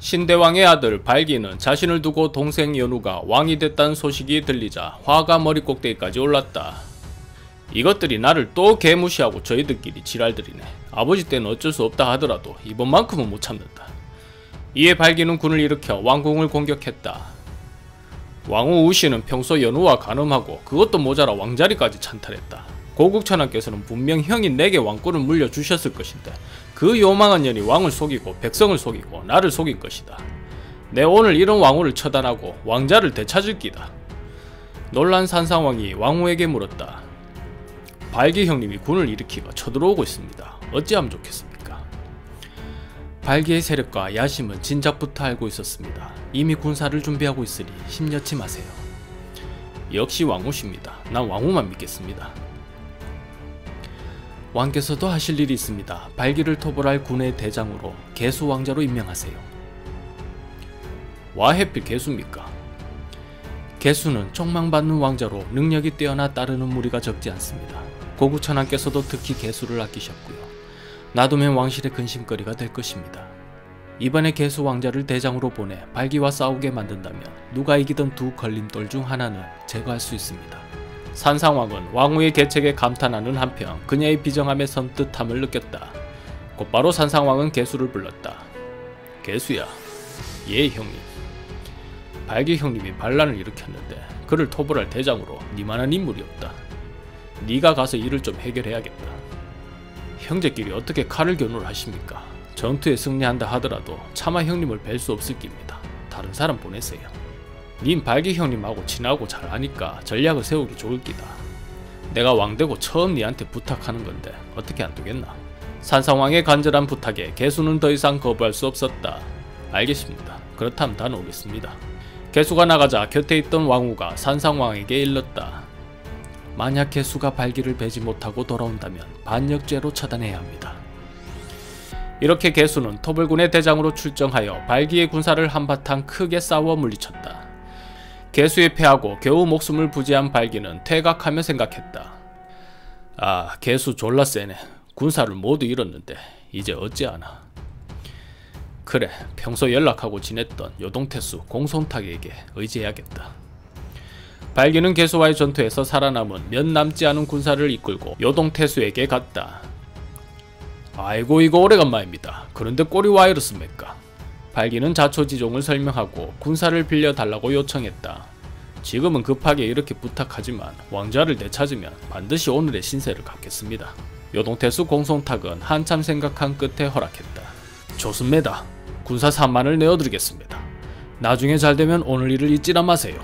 신대왕의 아들 발기는 자신을 두고 동생 연우가 왕이 됐다는 소식이 들리자 화가 머리 꼭대기까지 올랐다. 이것들이 나를 또 개무시하고 저희들끼리 지랄들이네. 아버지 때는 어쩔 수 없다 하더라도 이번만큼은 못 참는다. 이에 발기는 군을 일으켜 왕궁을 공격했다. 왕후 우씨는 평소 연우와 간음하고 그것도 모자라 왕자리까지 찬탈했다. 고국천왕께서는 분명 형이 내게 왕권을 물려주셨을 것인데 그 요망한 년이 왕을 속이고 백성을 속이고 나를 속인 것이다. 내 오늘 이런 왕후를 처단하고 왕자를 되찾을 기다. 놀란 산상왕이 왕후에게 물었다. 발기 형님이 군을 일으키고 쳐들어오고 있습니다. 어찌하면 좋겠습니까? 발기의 세력과 야심은 진작부터 알고 있었습니다. 이미 군사를 준비하고 있으니 심려치 마세요. 역시 왕후십니다. 난 왕후만 믿겠습니다. 왕께서도 하실 일이 있습니다. 발기를 토벌할 군의 대장으로 개수 왕자로 임명하세요. 와 해필 개수입니까? 개수는 촉망받는 왕자로 능력이 뛰어나 따르는 무리가 적지 않습니다. 고구천왕께서도 특히 개수를 아끼셨고요. 놔두면 왕실의 근심거리가 될 것입니다. 이번에 개수 왕자를 대장으로 보내 발기와 싸우게 만든다면 누가 이기던 두 걸림돌 중 하나는 제거할 수 있습니다. 산상왕은 왕후의 계책에 감탄하는 한편 그녀의 비정함에 선뜻함을 느꼈다. 곧바로 산상왕은 개수를 불렀다. 개수야. 예 형님. 발기 형님이 반란을 일으켰는데 그를 토벌할 대장으로 니만한 인물이 없다. 네가 가서 일을 좀 해결해야겠다. 형제끼리 어떻게 칼을 겨누를 하십니까? 전투에 승리한다 하더라도 차마 형님을 뵐 수 없을 깁니다. 다른 사람 보내세요. 닌 발기 형님하고 친하고 잘 아니까 전략을 세우기 좋을 기다. 내가 왕되고 처음 니한테 부탁하는 건데 어떻게 안 되겠나? 산상왕의 간절한 부탁에 개수는 더 이상 거부할 수 없었다. 알겠습니다. 그렇다면 다녀오겠습니다. 개수가 나가자 곁에 있던 왕후가 산상왕에게 일렀다. 만약 개수가 발기를 베지 못하고 돌아온다면 반역죄로 처단해야 합니다. 이렇게 개수는 토벌군의 대장으로 출정하여 발기의 군사를 한바탕 크게 싸워 물리쳤다. 개수에 패하고 겨우 목숨을 부지한 발기는 퇴각하며 생각했다. 아, 개수 졸라 세네. 군사를 모두 잃었는데 이제 어찌하나. 그래, 평소 연락하고 지냈던 요동태수 공손탁에게 의지해야겠다. 발기는 개수와의 전투에서 살아남은 몇 남지 않은 군사를 이끌고 요동태수에게 갔다. 아이고 이거 오래간만입니다. 그런데 꼴이 와 이렇습니까? 발기는 자초지종을 설명하고 군사를 빌려달라고 요청했다. 지금은 급하게 이렇게 부탁하지만 왕자를 되찾으면 반드시 오늘의 신세를 갚겠습니다. 요동태수 공손탁은 한참 생각한 끝에 허락했다. 좋습니다. 군사 3만을 내어드리겠습니다. 나중에 잘되면 오늘 일을 잊지나 마세요.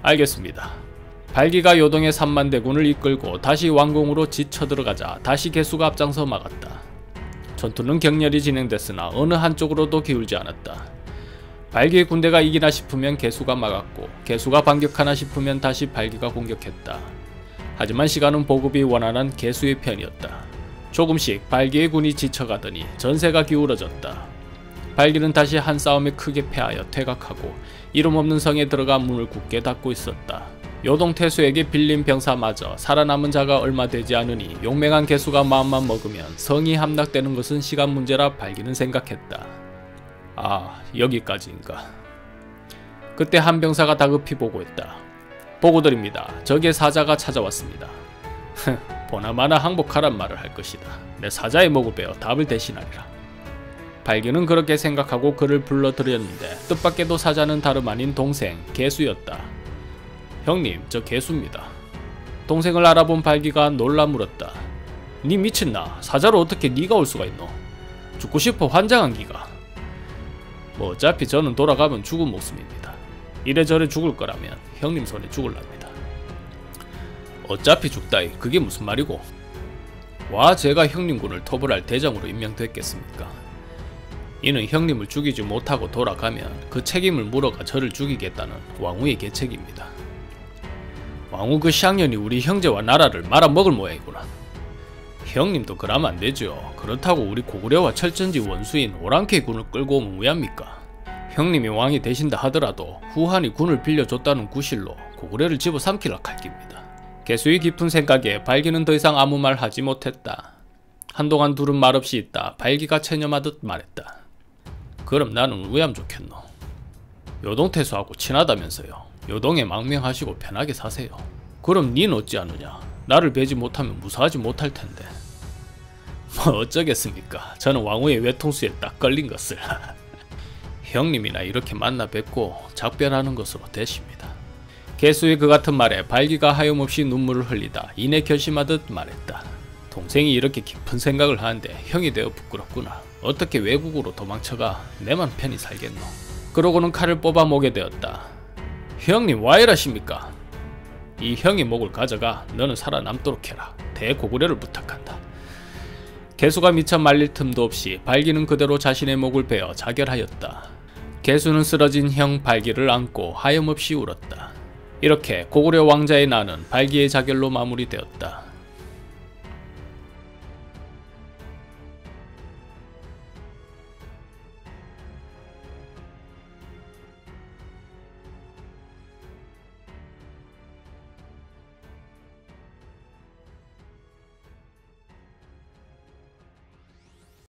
알겠습니다. 발기가 요동의 3만 대군을 이끌고 다시 왕궁으로 지쳐 들어가자 다시 개수가 앞장서 막았다. 전투는 격렬히 진행됐으나 어느 한쪽으로도 기울지 않았다. 발기의 군대가 이기나 싶으면 개수가 막았고 개수가 반격하나 싶으면 다시 발기가 공격했다. 하지만 시간은 보급이 원활한 개수의 편이었다. 조금씩 발기의 군이 지쳐가더니 전세가 기울어졌다. 발기는 다시 한 싸움에 크게 패하여 퇴각하고 이름 없는 성에 들어가 문을 굳게 닫고 있었다. 요동태수에게 빌린 병사마저 살아남은 자가 얼마 되지 않으니 용맹한 개수가 마음만 먹으면 성이 함락되는 것은 시간 문제라 발기는 생각했다. 아, 여기까지인가. 그때 한 병사가 다급히 보고했다. 보고드립니다. 적의 사자가 찾아왔습니다. 보나마나 항복하란 말을 할 것이다. 내 사자의 목을 베어 답을 대신하리라. 발기는 그렇게 생각하고 그를 불러들였는데 뜻밖에도 사자는 다름 아닌 동생 개수였다. 형님, 저 개수입니다. 동생을 알아본 발기가 놀라 물었다. 니 미친나? 사자로 어떻게 니가 올 수가 있노? 죽고 싶어 환장한 기가. 뭐 어차피 저는 돌아가면 죽은 목숨입니다. 이래저래 죽을 거라면 형님 손에 죽을랍니다. 어차피 죽다이 그게 무슨 말이고? 와 제가 형님군을 토벌할 대장으로 임명됐겠습니까? 이는 형님을 죽이지 못하고 돌아가면 그 책임을 물어가 저를 죽이겠다는 왕후의 계책입니다. 왕후 그 쌍년이 우리 형제와 나라를 말아먹을 모양이구나. 형님도 그러면 안되죠. 그렇다고 우리 고구려와 철전지 원수인 오랑캐 군을 끌고 오면 왜 합니까? 형님이 왕이 되신다 하더라도 후한이 군을 빌려줬다는 구실로 고구려를 집어삼키려 할 깁니다. 개수의 깊은 생각에 발기는 더 이상 아무 말 하지 못했다. 한동안 둘은 말없이 있다 발기가 체념하듯 말했다. 그럼 나는 왜안 좋겠노? 요동태수하고 친하다면서요. 요동에 망명하시고 편하게 사세요. 그럼 닌 어찌하느냐? 나를 베지 못하면 무사하지 못할 텐데. 뭐 어쩌겠습니까? 저는 왕후의 외통수에 딱 걸린 것을. 형님이나 이렇게 만나 뵙고 작별하는 것으로 되십니다. 개수의 그 같은 말에 발기가 하염없이 눈물을 흘리다 이내 결심하듯 말했다. 동생이 이렇게 깊은 생각을 하는데 형이 되어 부끄럽구나. 어떻게 외국으로 도망쳐가 내만 편히 살겠노. 그러고는 칼을 뽑아 목에 대었다. 형님 와 이러십니까? 이 형의 목을 가져가 너는 살아남도록 해라. 대고구려를 부탁한다. 개수가 미처 말릴 틈도 없이 발기는 그대로 자신의 목을 베어 자결하였다. 개수는 쓰러진 형 발기를 안고 하염없이 울었다. 이렇게 고구려 왕자의 난은 발기의 자결로 마무리되었다.